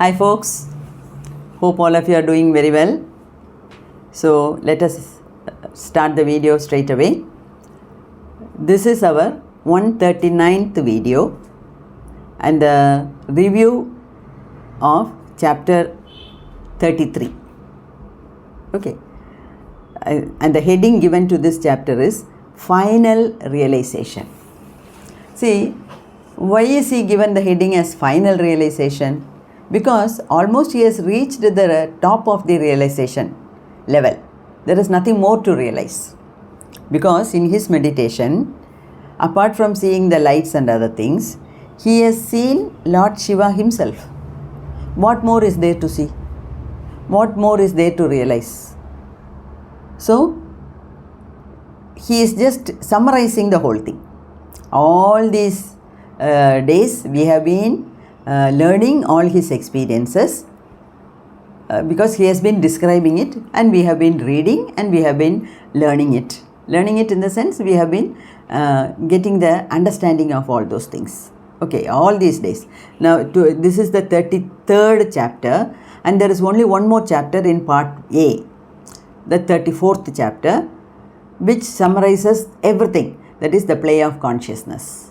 Hi folks, hope all of you are doing very well. So let us start the video straight away. This is our 139th video and the review of chapter 33. Okay, and the heading given to this chapter is Final Realization. See, why is he given the heading as Final Realization? Because almost he has reached the top of the realization level. There is nothing more to realize. Because in his meditation, apart from seeing the lights and other things, he has seen Lord Shiva himself. What more is there to see? What more is there to realize? So, he is just summarizing the whole thing. All these days we have been learning all his experiences because he has been describing it, and we have been reading and we have been learning it. Learning it in the sense we have been getting the understanding of all those things. Okay, all these days. Now this is the 33rd chapter, and there is only one more chapter in part A, the 34th chapter, which summarizes everything. That is the play of consciousness.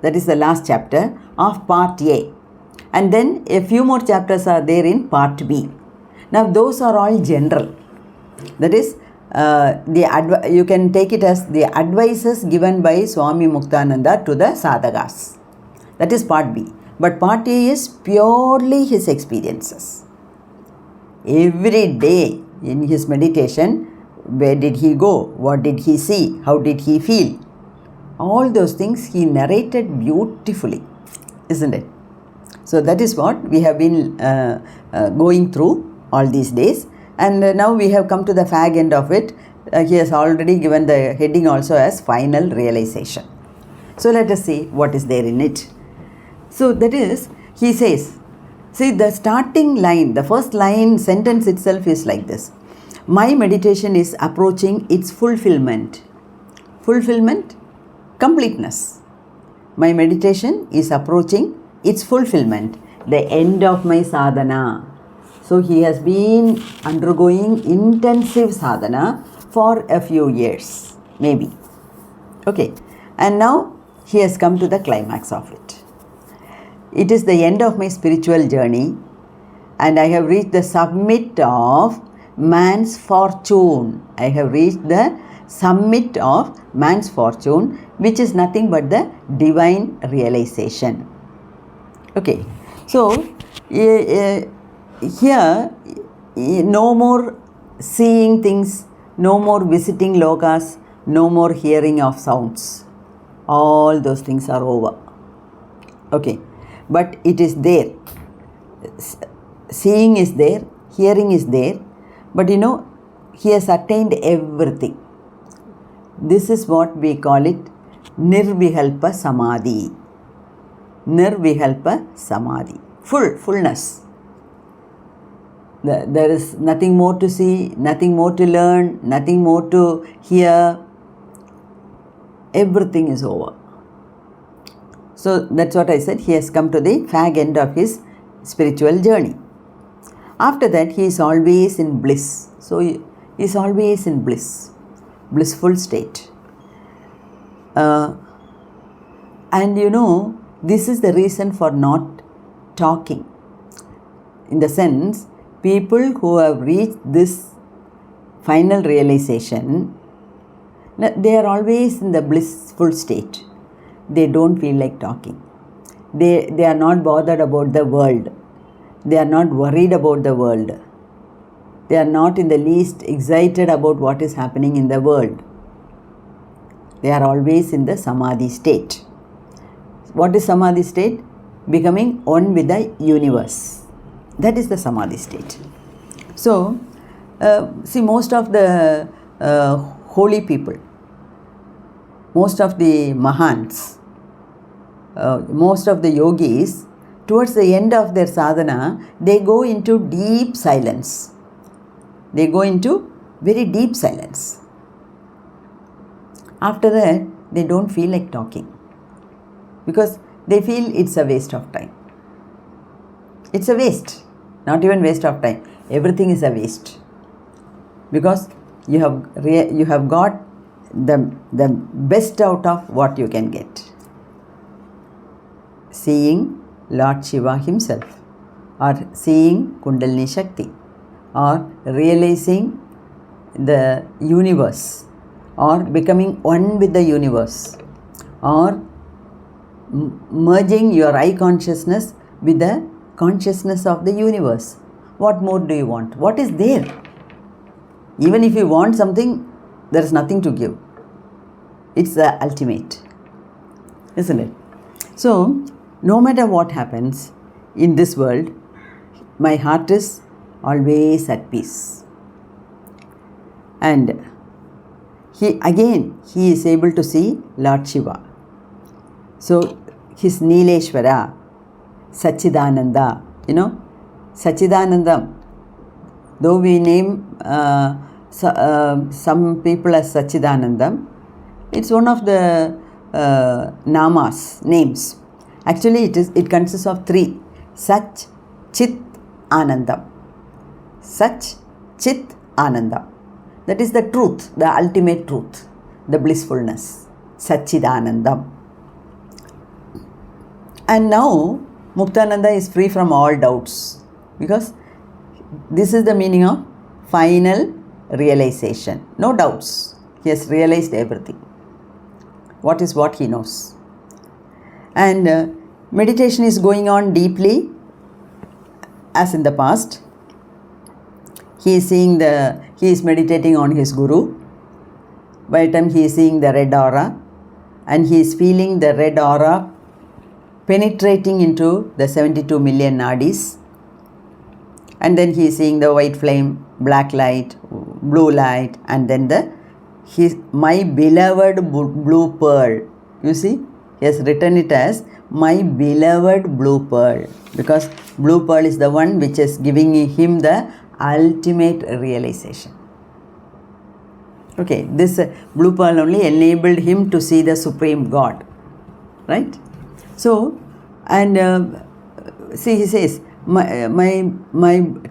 That is the last chapter of part A. And then a few more chapters are there in part B. Now those are all general. That is, you can take it as the advices given by Swami Muktananda to the sadhakas. That is part B. But part A is purely his experiences. Every day in his meditation, where did he go? What did he see? How did he feel? All those things he narrated beautifully, isn't it? So that is what we have been going through all these days, and now we have come to the fag end of it. He has already given the heading also as Final Realization. So let us see what is there in it. So that is, he says, see, the starting line, the first line sentence itself is like this: my meditation is approaching its fulfillment. Fulfillment? Completeness. My meditation is approaching its fulfillment, the end of my sadhana. So he has been undergoing intensive sadhana for a few years, maybe. Okay, and now he has come to the climax of it. It is the end of my spiritual journey, and I have reached the summit of man's fortune. I have reached the summit of man's fortune, which is nothing but the divine realization. Okay, so here no more seeing things, no more visiting lokas, no more hearing of sounds. All those things are over. Okay, but it is there. Seeing is there, hearing is there, but he has attained everything. This is what we call it Nirvihalpa Samadhi. Nirvihalpa Samadhi. Fullness. There is nothing more to see, nothing more to learn, nothing more to hear. Everything is over. So that's what I said. He has come to the fag end of his spiritual journey. After that, he is always in bliss. So he is always in bliss. Blissful state. And this is the reason for not talking. In the sense, people who have reached this final realization, they are always in the blissful state. They don't feel like talking. They are not bothered about the world. They are not worried about the world. They are not in the least excited about what is happening in the world. They are always in the Samadhi state. What is Samadhi state? Becoming one with the universe. That is the Samadhi state. So, see, most of the holy people, most of the Mahants, most of the yogis, towards the end of their sadhana, they go into deep silence. They go into very deep silence. After that, they don't feel like talking because they feel it's a waste of time. It's a waste. Not even waste of time. Everything is a waste. Because you have got the best out of what you can get. Seeing Lord Shiva himself, or seeing Kundalini Shakti, or realizing the universe, or becoming one with the universe, or merging your I consciousness with the consciousness of the universe. What more do you want? What is there? Even if you want something, there is nothing to give. It's the ultimate, isn't it? So, no matter what happens in this world, my heart is always at peace. And he is able to see Lord Shiva. So, his Nileshwara, Sachidananda, Sachidanandam, though we name some people as Sachidanandam, it's one of the namas, names. Actually, it consists of three: Sach, Chit, Anandam. Sach, Chit, Anandam. That is the truth, the ultimate truth, the blissfulness, Sachidanandam. And now, Muktananda is free from all doubts, because this is the meaning of final realization. No doubts. He has realized everything. What is what he knows. And meditation is going on deeply as in the past. He is meditating on his Guru. By the time he is seeing the red aura, and he is feeling the red aura penetrating into the 72 million nadis. And then he is seeing the white flame, black light, blue light, and then my beloved blue pearl. You see, he has written it as my beloved blue pearl, because blue pearl is the one which is giving him the ultimate realization. Okay, this blue pearl only enabled him to see the Supreme God, right? So, and see, he says, my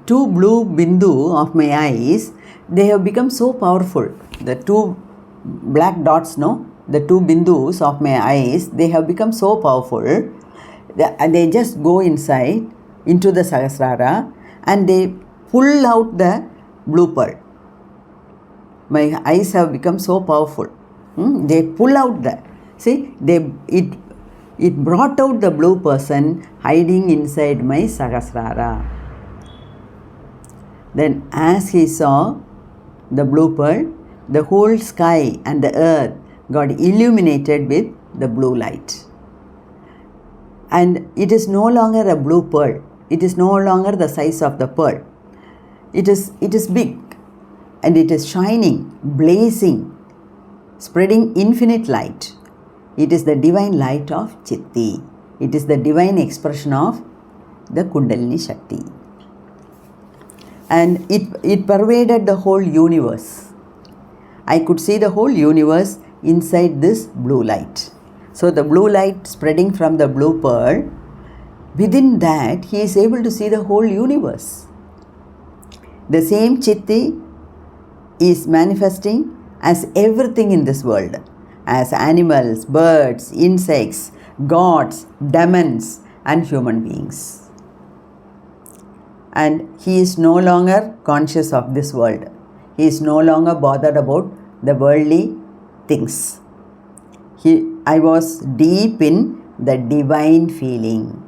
two blue bindu of my eyes, they have become so powerful. The two black dots, the two bindus of my eyes, they have become so powerful. They just go inside into the Sahasrara and they pull out the blue pearl. My eyes have become so powerful. They pull out it brought out the blue person hiding inside my Sahasrara. Then as he saw the blue pearl, the whole sky and the earth got illuminated with the blue light. And it is no longer a blue pearl. It is no longer the size of the pearl. It is big, and it is shining, blazing, spreading infinite light. It is the divine light of Chitti. It is the divine expression of the Kundalini Shakti. And it pervaded the whole universe. I could see the whole universe inside this blue light. So the blue light spreading from the blue pearl, within that he is able to see the whole universe. The same Chitti is manifesting as everything in this world, as animals, birds, insects, gods, demons, and human beings. And he is no longer conscious of this world. He is no longer bothered about the worldly things. I was deep in the divine feeling.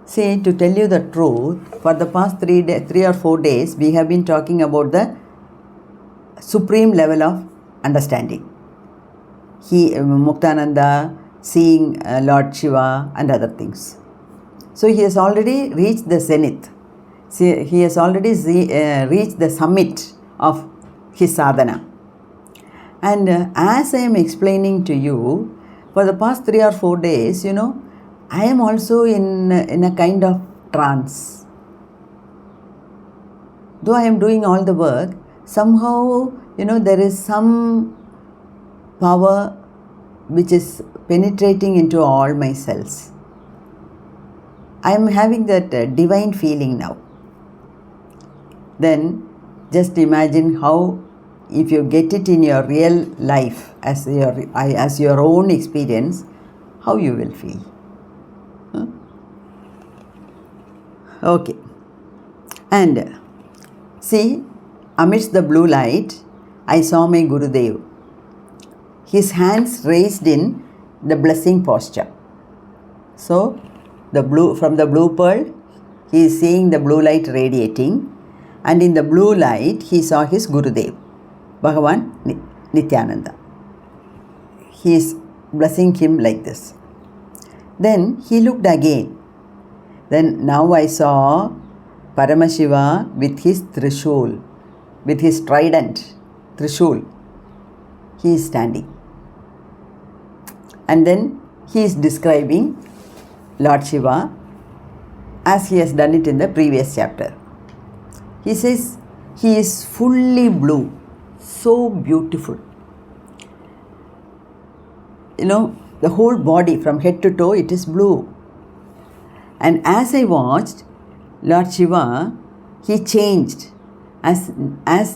See, to tell you the truth, for the past 3 or 4 days, we have been talking about the supreme level of understanding. Muktananda, seeing Lord Shiva and other things. So he has already reached the zenith. See, he has already reached the summit of his sadhana. And as I am explaining to you, for the past 3 or 4 days, I am also in a kind of trance. Though I am doing all the work, somehow, there is some power which is penetrating into all my cells. I am having that divine feeling now. Then just imagine how, if you get it in your real life as your own experience, how you will feel. Huh? Okay. And see, amidst the blue light, I saw my Gurudev. His hands raised in the blessing posture. So, from the blue pearl, he is seeing the blue light radiating, and in the blue light, he saw his Gurudev, Bhagavan Nityananda. He is blessing him like this. Then he looked again. Then now I saw Paramashiva with his Trishul, with his trident, Trishul. He is standing. And then he is describing Lord Shiva as he has done it in the previous chapter. He says he is fully blue, so beautiful. You know, the whole body from head to toe, it is blue. And as I watched, Lord Shiva, he changed as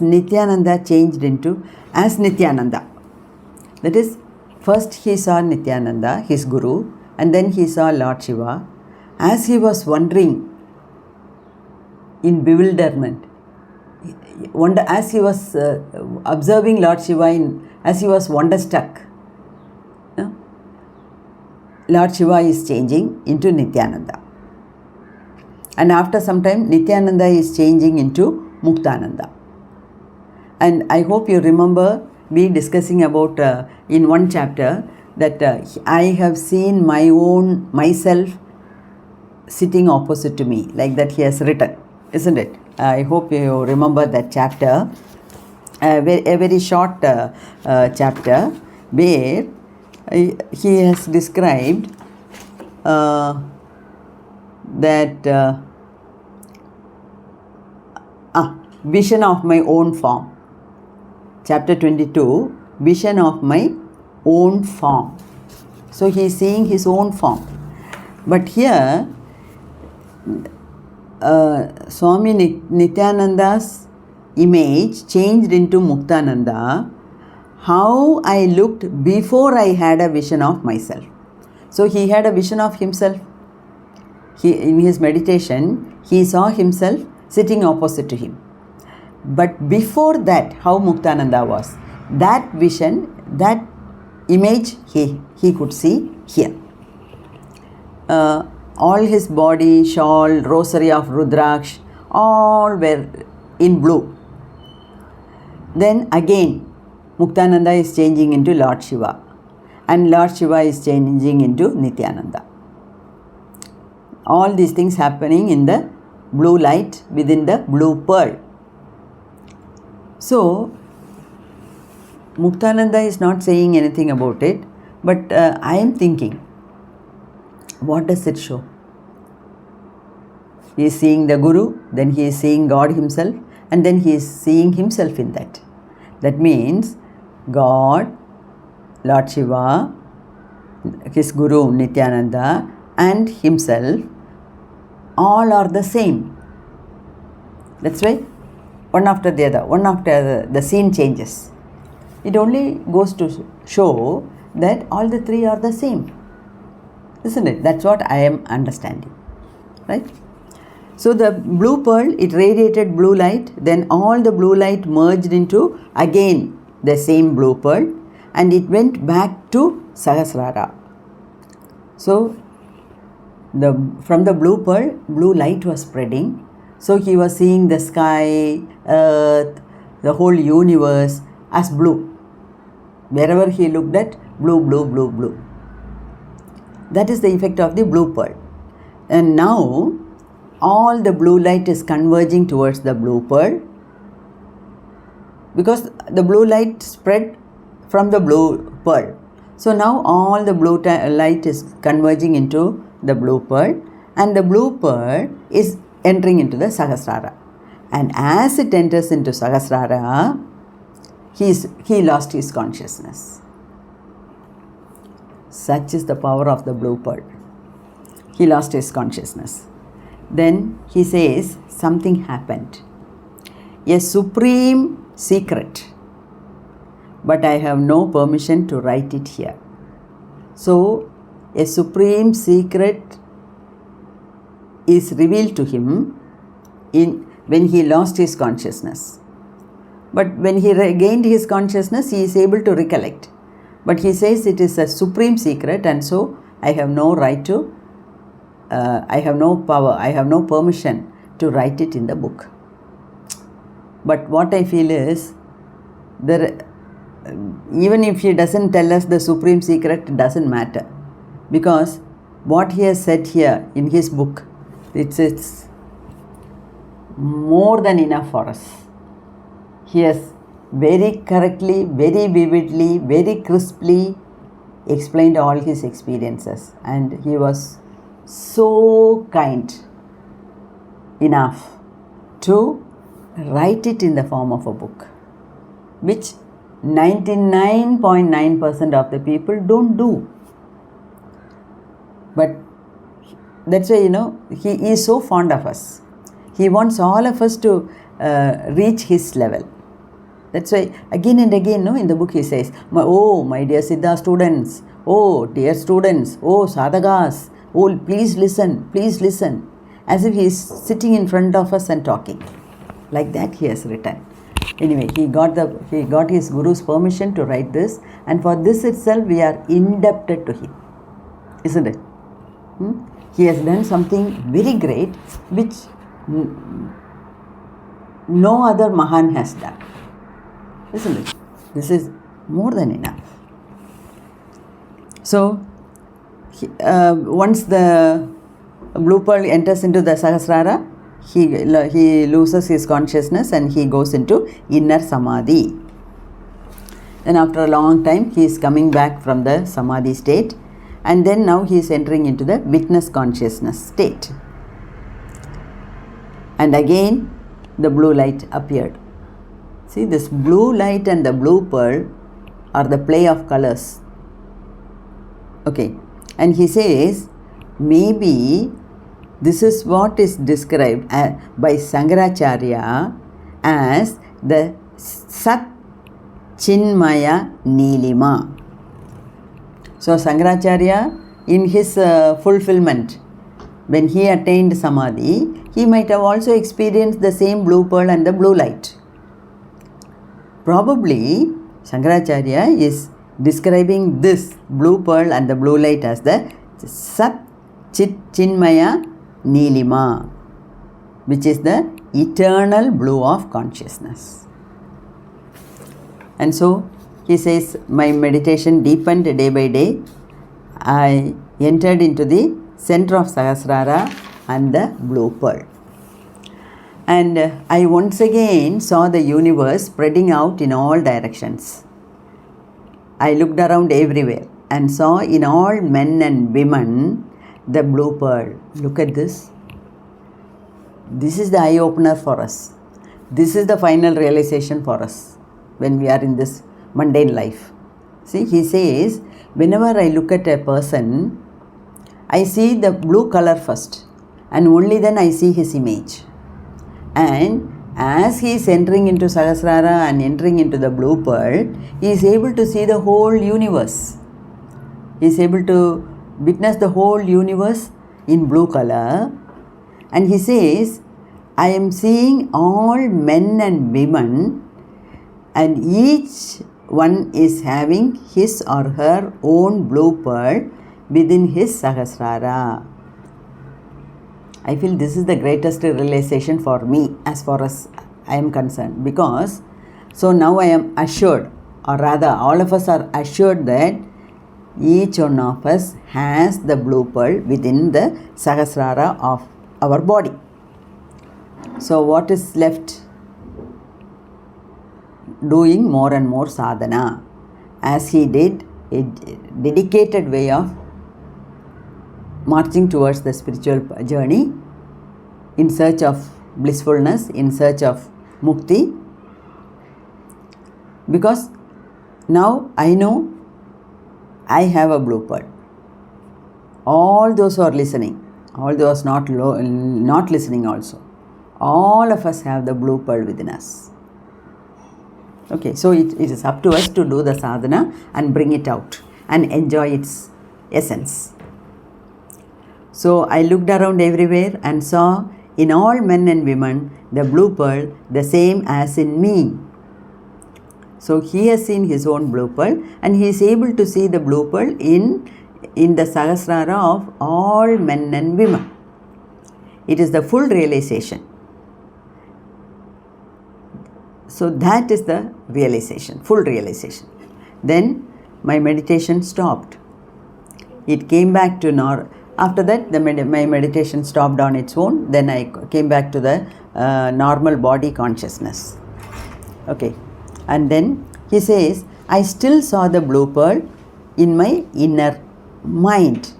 Nityananda changed into as Nityananda. That is, first he saw Nityananda, his Guru, and then he saw Lord Shiva. As he was wondering in bewilderment, as he was observing Lord Shiva, as he was wonderstruck, Lord Shiva is changing into Nityananda. And after some time, Nityananda is changing into Muktananda. And I hope you remember me discussing about in one chapter that I have seen myself sitting opposite to me, like that he has written, isn't it? I hope you remember that chapter, a very short chapter where he has described that vision of my own form. Chapter 22, vision of my own form. So he is seeing his own form. But here, Swami Nityananda's image changed into Muktananda, how I looked before I had a vision of myself. So he had a vision of himself. In his meditation, he saw himself sitting opposite to him. But before that, how Muktananda was, that vision, that image he could see here. All his body, shawl, rosary of Rudraksh, all were in blue. Then again, Muktananda is changing into Lord Shiva, and Lord Shiva is changing into Nityananda. All these things happening in the blue light within the blue pearl. So, Muktananda is not saying anything about it, but I am thinking, what does it show? He is seeing the Guru, then he is seeing God himself, and then he is seeing himself in that. That means God, Lord Shiva, his Guru Nityananda, and himself, all are the same. That's why one after the other, the scene changes. It only goes to show that all the three are the same. Isn't it? That's what I am understanding. Right? So the blue pearl, it radiated blue light, then all the blue light merged into again the same blue pearl, and it went back to Sahasrara. So from the blue pearl, blue light was spreading. So he was seeing the sky, earth, the whole universe as blue. Wherever he looked at, blue, blue, blue, blue. That is the effect of the blue pearl. And now, all the blue light is converging towards the blue pearl, because the blue light spread from the blue pearl. So now all the blue light is converging into the blue pearl, and the blue pearl is entering into the Sahasrara. And as it enters into Sahasrara, he lost his consciousness. Such is the power of the blue pearl. he lost his consciousness. Then he says something happened. A supreme secret, but I have no permission to write it here. So, a supreme secret is revealed to him when he lost his consciousness. But when he regained his consciousness, he is able to recollect. But he says it is a supreme secret, and so I have no right to, I have no power, I have no permission to write it in the book. But what I feel is, even if he doesn't tell us the supreme secret, it doesn't matter. Because what he has said here in his book, it's more than enough for us. He has very correctly, very vividly, very crisply explained all his experiences, and he was so kind enough to write it in the form of a book, which 99.9% of the people don't do. But that's why, he is so fond of us. He wants all of us to reach his level. That's why again and again, in the book he says, my dear Siddha students, dear students, sadhakas, please listen, as if he is sitting in front of us and talking. Like that he has written. Anyway, he got his Guru's permission to write this, and for this itself we are indebted to him, isn't it? He has done something very great which no other Mahan has done, isn't it? This is more than enough. So, once the blue pearl enters into the Sahasrara, he loses his consciousness and he goes into inner Samadhi. Then after a long time, he is coming back from the Samadhi state, and then now he is entering into the witness consciousness state. And again, the blue light appeared. See, this blue light and the blue pearl are the play of colors. Okay, and he says, maybe this is what is described by Shankaracharya as the Sat Chinmaya Nilima. So Shankaracharya, in his fulfillment, when he attained Samadhi, he might have also experienced the same blue pearl and the blue light. Probably Shankaracharya is describing this blue pearl and the blue light as the Sat Chit Chinmaya Nilima, which is the eternal blue of consciousness. And so he says, my meditation deepened day by day. I entered into the center of Sahasrara and the blue pearl. And I once again saw the universe spreading out in all directions. I looked around everywhere and saw in all men and women the blue pearl. Look at this. This is the eye opener for us. This is the final realization for us when we are in this mundane life. See, he says, whenever I look at a person, I see the blue color first, and only then I see his image. And as he is entering into Sahasrara and entering into the blue pearl, he is able to see the whole universe. He is able to witness the whole universe in blue color. And he says, I am seeing all men and women, and each one is having his or her own blue pearl within his Sahasrara. I feel this is the greatest realization for me as far as I am concerned, because so now I am assured, or rather all of us are assured, that each one of us has the blue pearl within the Sahasrara of our body. So what is left? Doing more and more sadhana, as he did a dedicated way of marching towards the spiritual journey in search of blissfulness, in search of mukti. Because now I know I have a blue pearl. All those who are listening, all those not listening also. All of us have the blue pearl within us. Okay, so it is up to us to do the sadhana and bring it out and enjoy its essence. So I looked around everywhere and saw in all men and women the blue pearl the same as in me. So he has seen his own blue pearl and he is able to see the blue pearl in the Sahasrara of all men and women. It is the full realization. So that is the realization, full realization. Then my meditation stopped. It came back to after that my meditation stopped on its own. Then I came back to the normal body consciousness. Okay. And then he says, I still saw the blue pearl in my inner mind.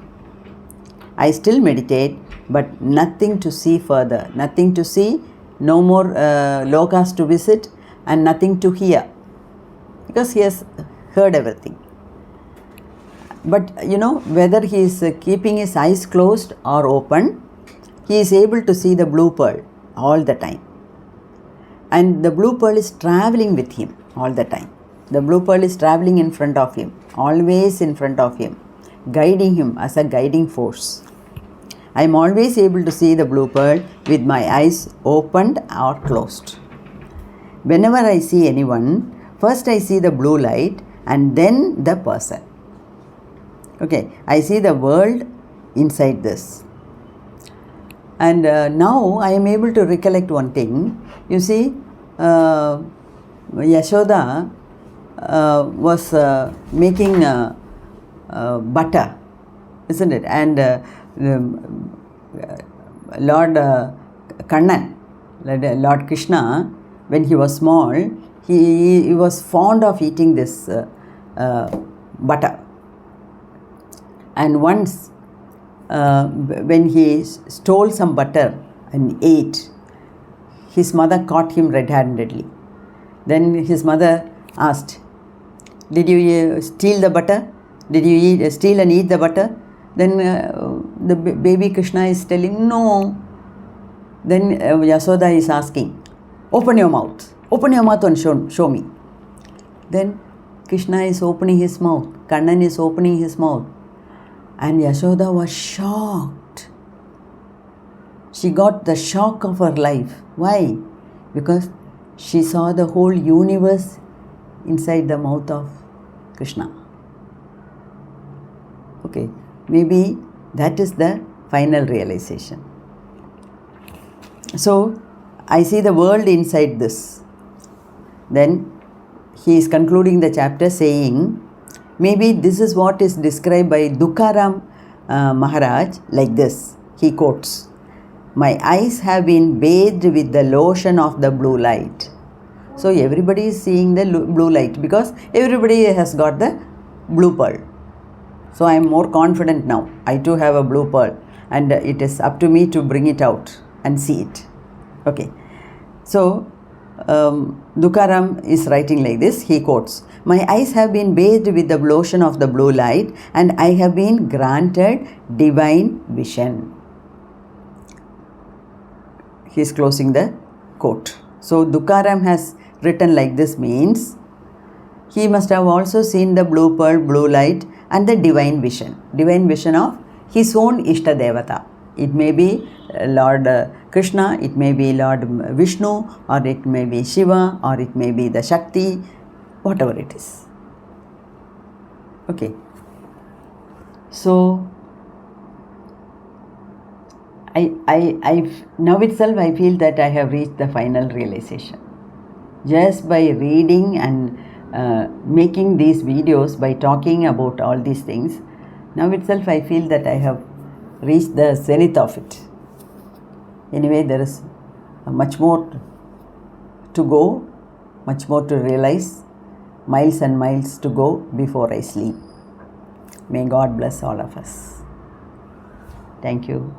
I still meditate, but nothing to see further, nothing to see, no more lokas to visit, and nothing to hear, because he has heard everything. But whether he is keeping his eyes closed or open, he is able to see the blue pearl all the time. And the blue pearl is traveling with him all the time. The blue pearl is traveling in front of him, always in front of him, guiding him as a guiding force. I am always able to see the blue pearl with my eyes opened or closed. Whenever I see anyone, first I see the blue light and then the person. Okay, I see the world inside this. And now I am able to recollect one thing. You see, Yashoda was making butter, isn't it? And Lord Kannan, Lord Krishna, when he was small, he was fond of eating this butter. And once when he stole some butter and ate, his mother caught him red-handedly. Then his mother asked, did you steal the butter? Did you steal and eat the butter? Then the baby Krishna is telling, no. Then Yasoda is asking, open your mouth and show me. Then Krishna is opening his mouth, Kannan is opening his mouth. And Yashoda was shocked. She got the shock of her life. Why? Because she saw the whole universe inside the mouth of Krishna. Okay, maybe that is the final realization. So, I see the world inside this. Then he is concluding the chapter saying, maybe this is what is described by Dukharam Maharaj like this. He quotes, my eyes have been bathed with the lotion of the blue light. So everybody is seeing the blue light because everybody has got the blue pearl. So I am more confident now. I too have a blue pearl and it is up to me to bring it out and see it. Okay. So Dukharam is writing like this. He quotes, my eyes have been bathed with the lotion of the blue light and I have been granted divine vision. He is closing the quote. So Dukharam has written like this means he must have also seen the blue pearl, blue light and the divine vision of his own Ishta Devata. It may be Lord Krishna, it may be Lord Vishnu, or it may be Shiva, or it may be the Shakti, whatever it is. Okay. So I now itself I feel that I have reached the final realization. Just by reading and making these videos, by talking about all these things, now itself I feel that I have reached the zenith of it. Anyway, there is much more to go, much more to realize, miles and miles to go before I sleep. May God bless all of us. Thank you.